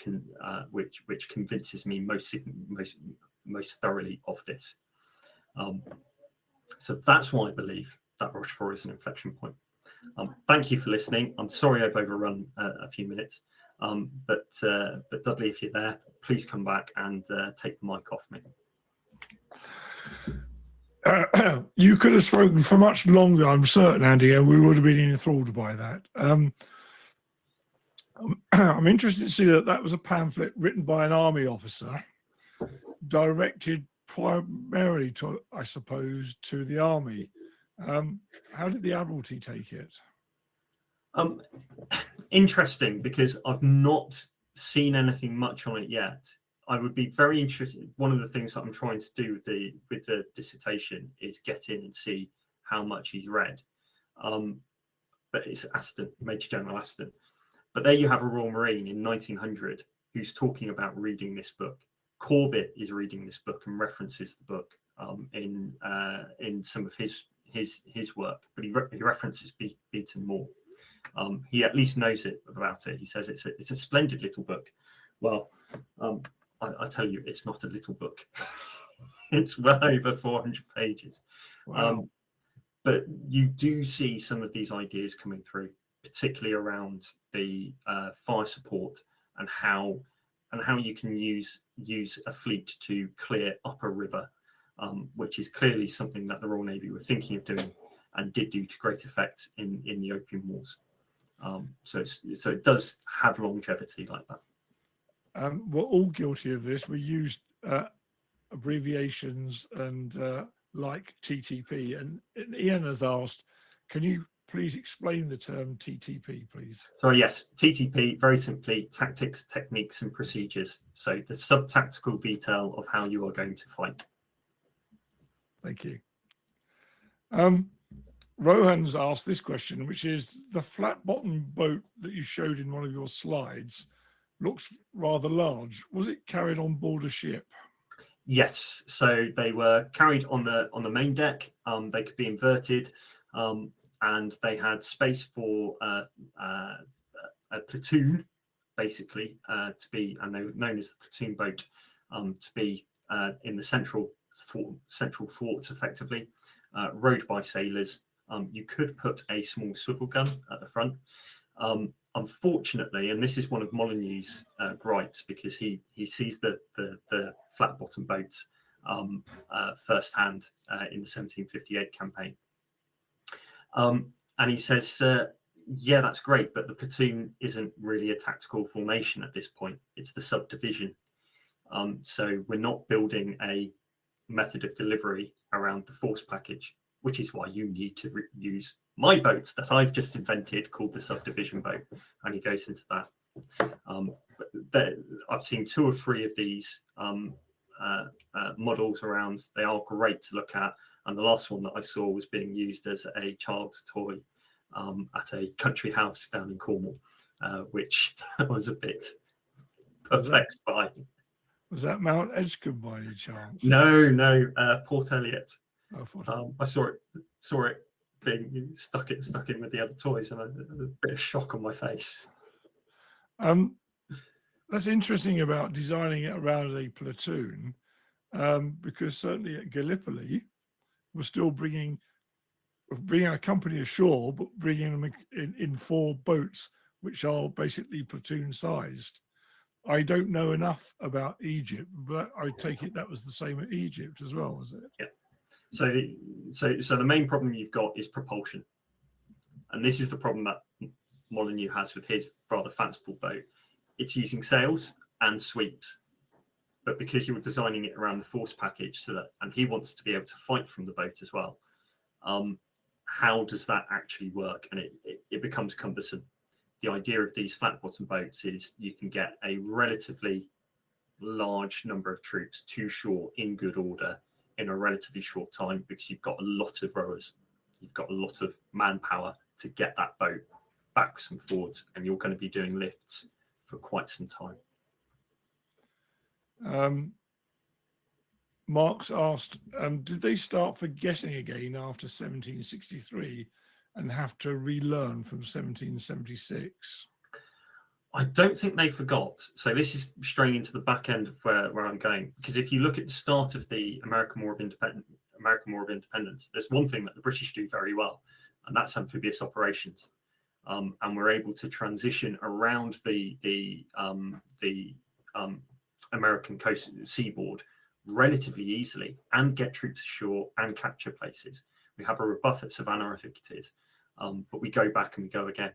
convinces me most thoroughly of this." So that's why I believe that Rochefort is an inflection point. Thank you for listening. I'm sorry I've overrun a few minutes, but Dudley, if you're there, please come back and take the mic off me. You could have spoken for much longer, I'm certain, Andy, and we would have been enthralled by that. I'm interested to see that was a pamphlet written by an army officer, directed primarily to, I suppose, to the army. How did the Admiralty take it? Interesting, because I've not seen anything much on it yet. I would be very interested. One of the things that I'm trying to do with the dissertation is get in and see how much he's read. But it's Aston, Major General Aston. But there you have a Royal Marine in 1900 who's talking about reading this book. Corbett is reading this book and references the book in some of his work, but he references Beaton Moore. He at least knows about it. He says it's a splendid little book. Well, I tell you, it's not a little book. It's well over 400 pages. Wow. But you do see some of these ideas coming through, particularly around the fire support and how you can use a fleet to clear up a river, which is clearly something that the Royal Navy were thinking of doing and did do to great effect in the Opium Wars. So it does have longevity like that. We're all guilty of this. We used abbreviations and like TTP, and Ian has asked, can you please explain the term TTP, please? So yes, TTP, very simply, tactics, techniques, and procedures. So the sub-tactical detail of how you are going to fight. Thank you. Rohan's asked this question, which is, the flat-bottomed boat that you showed in one of your slides looks rather large. Was it carried on board a ship? Yes, so they were carried on the main deck. They could be inverted, and they had space for a platoon, basically, to be, and they were known as the platoon boat, to be in the central forts, effectively, rowed by sailors. You could put a small swivel gun at the front. Unfortunately, and this is one of Molyneux's gripes, because he sees the flat bottom boats firsthand in the 1758 campaign, and he says, yeah, that's great, but the platoon isn't really a tactical formation at this point. It's the subdivision. So we're not building a method of delivery around the force package, which is why you need to use my boats that I've just invented called the subdivision boat. And he goes into that. I've seen 2 or 3 of these models around. They are great to look at. And the last one that I saw was being used as a child's toy at a country house down in Cornwall, which I was a bit perplexed by. Was that Mount Edgecombe by any chance? No, Port Eliot. Oh, I saw it being stuck in with the other toys, and a bit of shock on my face. That's interesting about designing it around a platoon, because certainly at Gallipoli, we're still bringing bringing a company ashore, but bringing them in 4 boats, which are basically platoon sized. I don't know enough about Egypt, but I take it that was the same at Egypt as well, was it? Yeah. So the main problem you've got is propulsion, and this is the problem that Molyneux has with his rather fanciful boat. It's using sails and sweeps, but because you were designing it around the force package, so that, and he wants to be able to fight from the boat as well. How does that actually work? And it becomes cumbersome. The idea of these flat bottom boats is you can get a relatively large number of troops to shore in good order in a relatively short time, because you've got a lot of rowers, you've got a lot of manpower to get that boat backwards and forwards, and you're going to be doing lifts for quite some time. Mark's asked, did they start forgetting again after 1763 and have to relearn from 1776? I don't think they forgot. So this is straying into the back end of where I'm going, because if you look at the start of the American War of Independence, there's one thing that the British do very well, and that's amphibious operations. And we're able to transition around the American coast seaboard relatively easily and get troops ashore and capture places. We have a rebuff at Savannah, I think it is, but we go back and we go again.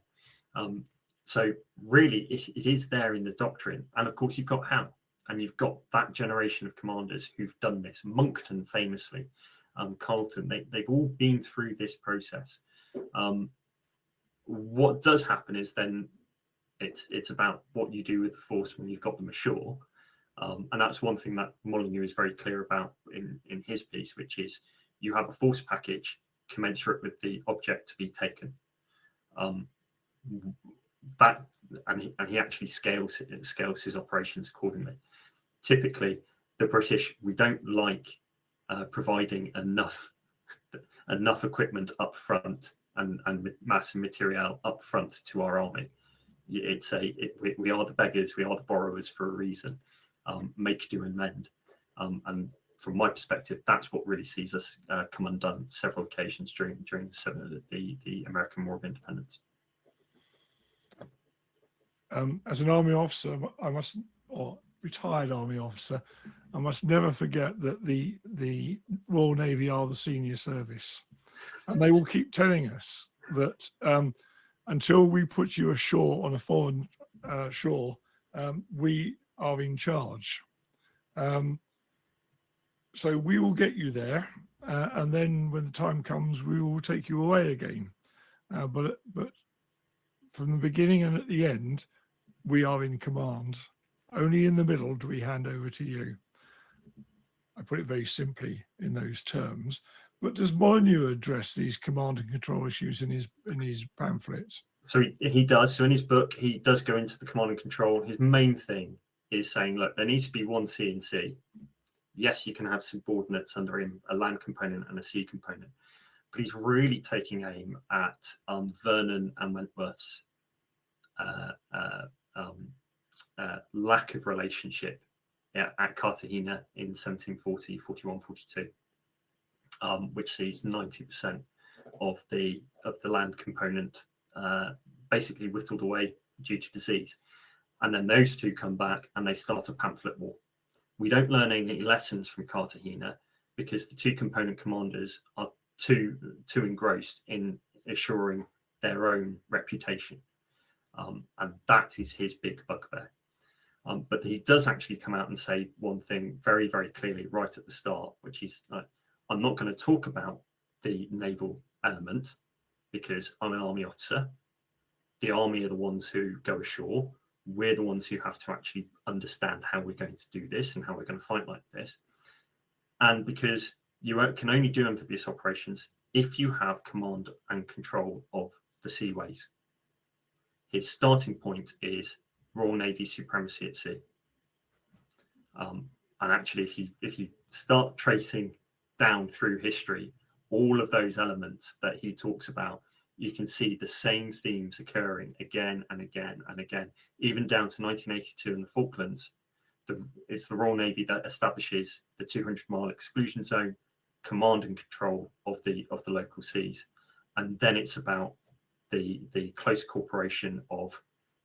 So really, it is there in the doctrine. And of course, you've got Howe, and you've got that generation of commanders who've done this. Monckton, famously, Carleton, they've all been through this process. What does happen is then it's about what you do with the force when you've got them ashore. And that's one thing that Molyneux is very clear about in his piece, which is you have a force package commensurate with the object to be taken. He actually scales his operations accordingly. Typically, the British, we don't like providing enough equipment up front and mass and material up front to our army. We are the beggars, we are the borrowers for a reason. Make, do, and mend. And from my perspective, that's what really sees us come undone several occasions during the American War of Independence. As an army officer, retired army officer, I must never forget that the Royal Navy are the senior service, and they will keep telling us that until we put you ashore on a foreign shore, we are in charge. So we will get you there, and then when the time comes, we will take you away again. But from the beginning and at the end, we are in command. Only in the middle do we hand over to you. I put it very simply in those terms. But does Molyneux address these command and control issues in his pamphlets? So he does. So in his book, he does go into the command and control. His main thing is saying, look, there needs to be one C and C. Yes, you can have subordinates under him, a land component and a sea component. But he's really taking aim at Vernon and Wentworth's lack of relationship at Cartagena in 1740, 41, 42, which sees 90% of the land component basically whittled away due to disease. And then those two come back and they start a pamphlet war. We don't learn any lessons from Cartagena because the two component commanders are too engrossed in assuring their own reputation. And that is his big bugbear. But he does actually come out and say one thing very, very clearly right at the start, which is, I'm not going to talk about the naval element because I'm an army officer. The army are the ones who go ashore. We're the ones who have to actually understand how we're going to do this and how we're going to fight like this. And because you can only do amphibious operations if you have command and control of the seaways. His starting point is Royal Navy supremacy at sea. And actually, if you start tracing down through history, all of those elements that he talks about, you can see the same themes occurring again and again and again, even down to 1982 in the Falklands. It's the Royal Navy that establishes the 200-mile exclusion zone, command and control of the local seas. and then it's about the close cooperation of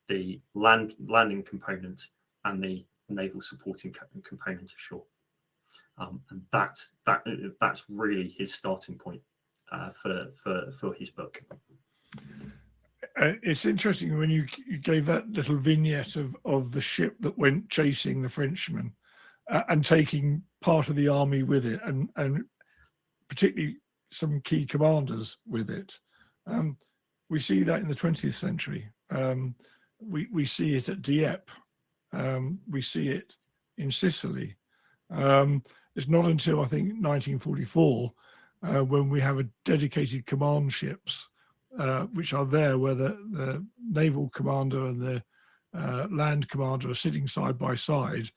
the landing component and the naval supporting component ashore. And that's really his starting point for his book. It's interesting when you gave that little vignette of the ship that went chasing the Frenchmen and taking part of the army with it, and particularly some key commanders with it. We see that in the 20th century. We see it at Dieppe. We see it in Sicily. It's not until I think 1944 when we have a dedicated command ships which are there, where the naval commander and the land commander are sitting side by side,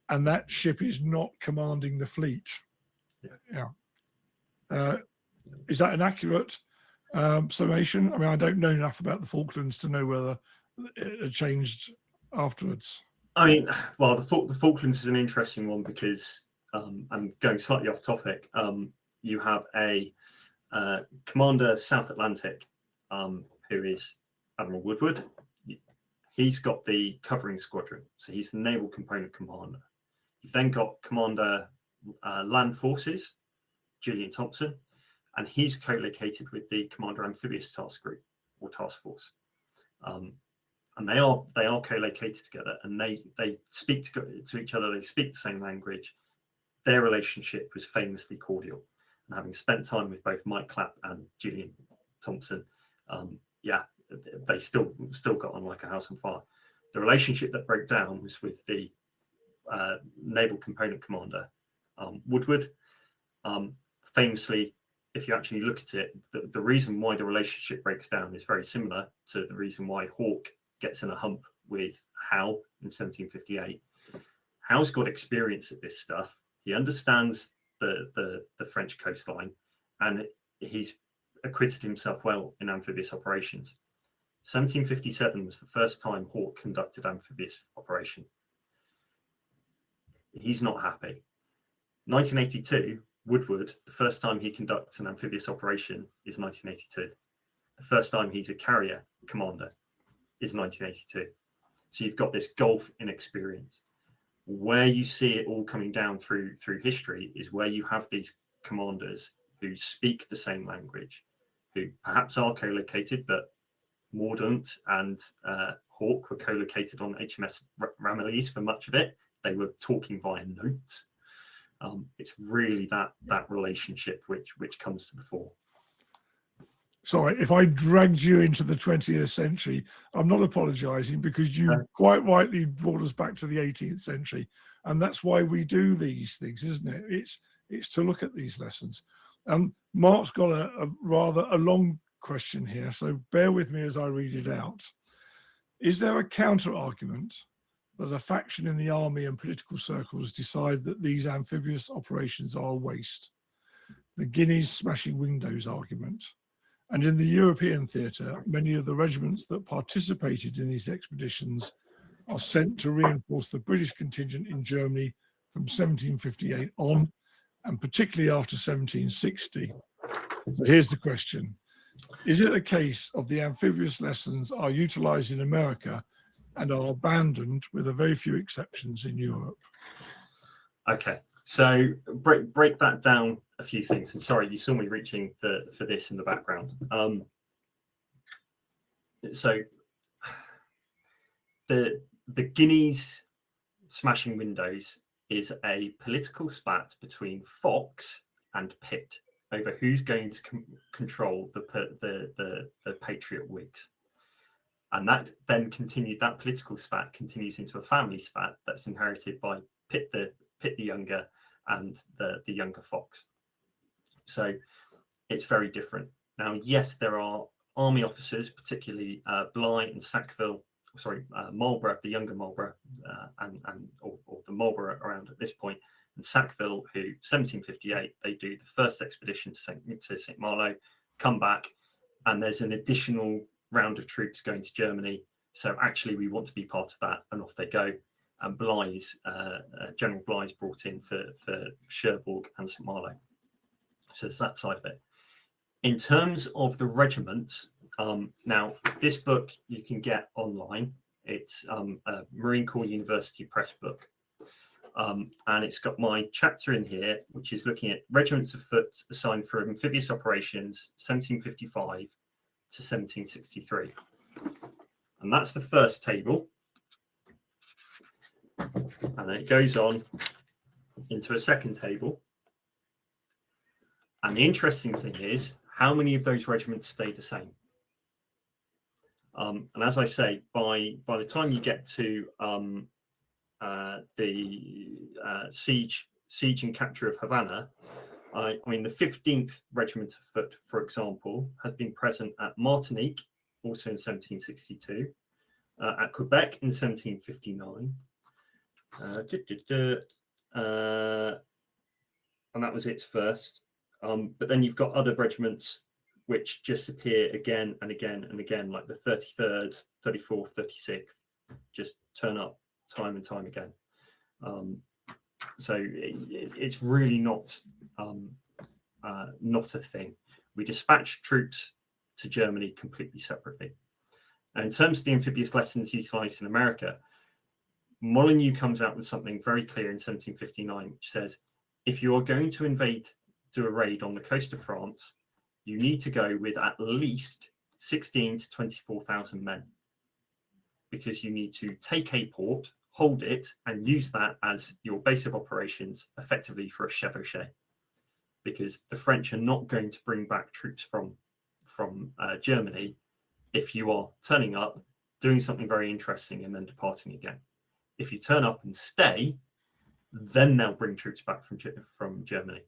and that ship is not commanding the fleet. Is that an accurate summation? I mean, I don't know enough about the Falklands to know whether it had changed afterwards. I mean, well, the Falklands is an interesting one because I'm going slightly off topic. You have a commander South Atlantic, who is Admiral Woodward. He's got the covering squadron, so he's the naval component commander. You've then got Commander Land Forces, Julian Thompson, and he's co-located with the Commander Amphibious Task Group or Task Force. And they are co-located together, and they speak to each other. They speak the same language. Their relationship was famously cordial. And having spent time with both Mike Clapp and Julian Thompson, they still got on like a house on fire. The relationship that broke down was with the naval component commander, Woodward. Famously, if you actually look at it, the reason why the relationship breaks down is very similar to the reason why Hawke gets in a hump with Howe in 1758. Howe's got experience at this stuff. He understands the French coastline, and he's acquitted himself well in amphibious operations. 1757 was the first time Hawke conducted amphibious operation. He's not happy. 1982, Woodward, the first time he conducts an amphibious operation is 1982. The first time he's a carrier commander is 1982. So you've got this gulf in experience. Where you see it all coming down through history is where you have these commanders who speak the same language, who perhaps are co-located, but Mordaunt and Hawke were co-located on HMS Ramillies for much of it. They were talking via notes. It's really that relationship which comes to the fore. Sorry, if I dragged you into the 20th century, I'm not apologizing, because you quite rightly brought us back to the 18th century. And that's why we do these things, isn't it? It's to look at these lessons. Mark's got a rather long question here, so bear with me as I read it out. Is there a counter argument that a faction in the army and political circles decide that these amphibious operations are a waste? The Guineas smashing windows argument. And in the European theatre, many of the regiments that participated in these expeditions are sent to reinforce the British contingent in Germany from 1758 on, and particularly after 1760. So here's the question. Is it a case of the amphibious lessons are utilised in America and are abandoned, with a very few exceptions, in Europe? Okay, so break that down a few things. And sorry, you saw me reaching for this in the background. So the Guineas smashing windows is a political spat between Fox and Pitt over who's going to control the Patriot Whigs. And that then continued, that political spat continues into a family spat that's inherited by Pitt the younger and the younger Fox. So it's very different. Now, yes, there are army officers, particularly Bligh and Sackville, Marlborough, the younger Marlborough, or the Marlborough around at this point, and Sackville, who 1758, they do the first expedition to St. Malo, come back, and there's an additional round of troops going to Germany. So actually, we want to be part of that, and off they go. And General Bligh's brought in for Cherbourg and St. Malo. So it's that side of it. In terms of the regiments, now this book you can get online. It's a Marine Corps University Press book. And it's got my chapter in here, which is looking at regiments of foot assigned for amphibious operations 1755 to 1763. And that's the first table. And then it goes on into a second table. And the interesting thing is, how many of those regiments stay the same? And as I say, by the time you get to the siege and capture of Havana, I mean, the 15th Regiment of Foot, for example, has been present at Martinique, also in 1762, at Quebec in 1759, and that was its first. But then you've got other regiments which just appear again and again and again, like the 33rd, 34th, 36th, just turn up time and time again. So it's really not a thing. We dispatch troops to Germany completely separately. And in terms of the amphibious lessons utilised in America, Molyneux comes out with something very clear in 1759, which says, if you are going to do a raid on the coast of France, you need to go with at least 16 to 24,000 men, because you need to take a port, hold it, and use that as your base of operations, effectively for a chevauchée, because the French are not going to bring back troops from Germany if you are turning up, doing something very interesting, and then departing again. If you turn up and stay, then they'll bring troops back from Germany.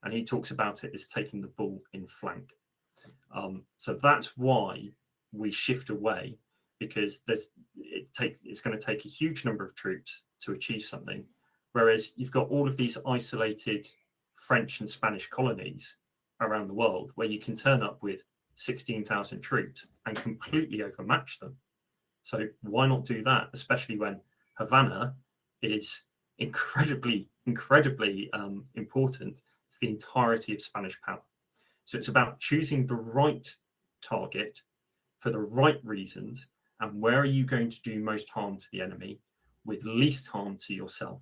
And he talks about it as taking the bull in flank. So that's why we shift away, because it's going to take a huge number of troops to achieve something, whereas you've got all of these isolated French and Spanish colonies around the world where you can turn up with 16,000 troops and completely overmatch them. So why not do that, especially when Havana is incredibly important to the entirety of Spanish power. So it's about choosing the right target for the right reasons, and where are you going to do most harm to the enemy with least harm to yourself.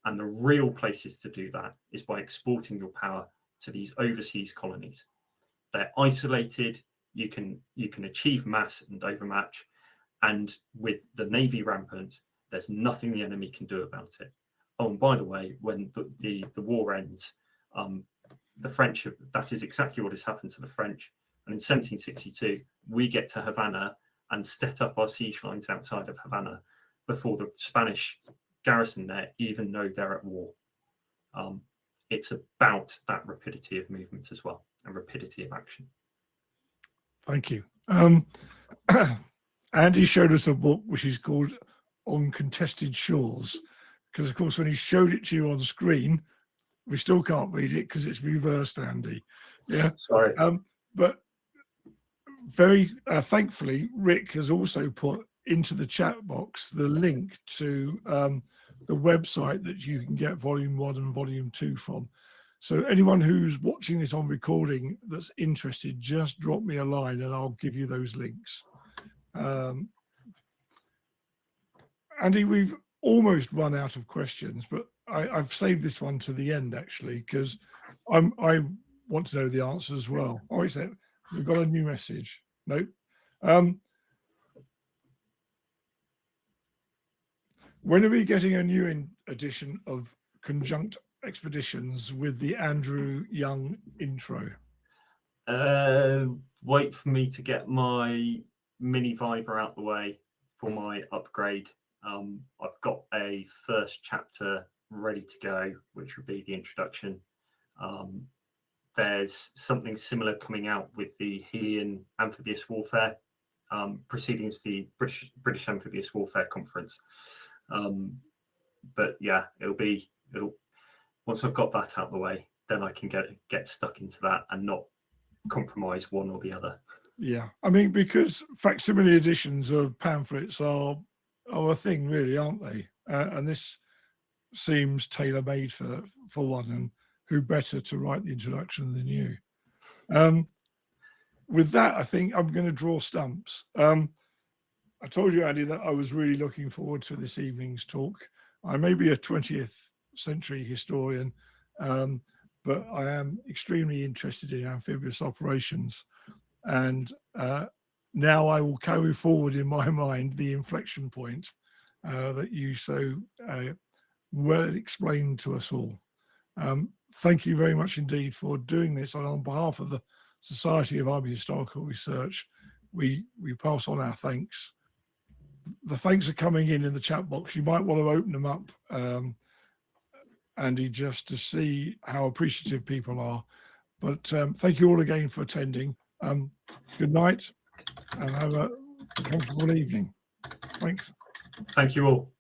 And the real places to do that is by exporting your power to these overseas colonies. They're isolated, you can achieve mass and overmatch, and with the navy rampant, there's nothing the enemy can do about it. Oh, and by the way, when the war ends, the French, that is exactly what has happened to the French. And in 1762, we get to Havana and set up our siege lines outside of Havana before the Spanish garrison there even know they're at war. It's about that rapidity of movement as well, and rapidity of action. Thank you. Andy showed us a book which is called On Contested Shores, because of course when he showed it to you on screen, we still can't read it because it's reversed, Andy. Yeah, sorry. But very thankfully, Rick has also put into the chat box the link to the website that you can get Volume 1 and Volume 2 from. So anyone who's watching this on recording that's interested, just drop me a line and I'll give you those links. Andy, we've almost run out of questions, but I've saved this one to the end actually, because I want to know the answer as well. Oh, is it? We've got a new message. Nope. When are we getting a new edition of Conjunct Expeditions with the Andrew Young intro? Wait for me to get my mini Viper out the way for my upgrade. I've got a first chapter ready to go, which would be the introduction. There's something similar coming out with the Helian amphibious warfare, proceedings to the British Amphibious Warfare Conference. But yeah, it'll once I've got that out of the way, then I can get stuck into that and not compromise one or the other. Yeah, I mean, because facsimile editions of pamphlets are a thing, really, aren't they? And this seems tailor-made for one, and who better to write the introduction than you? With that, I think I'm going to draw stumps. I told you, Andy, that I was really looking forward to this evening's talk. I may be a 20th century historian, but I am extremely interested in amphibious operations. And now I will carry forward in my mind the inflection point that you so well explained to us all. Thank you very much indeed for doing this. And on behalf of the Society of Army Historical Research, we pass on our thanks. The thanks are coming in the chat box. You might want to open them up, Andy, just to see how appreciative people are. But thank you all again for attending. Good night and have a comfortable evening. Thanks. Thank you all.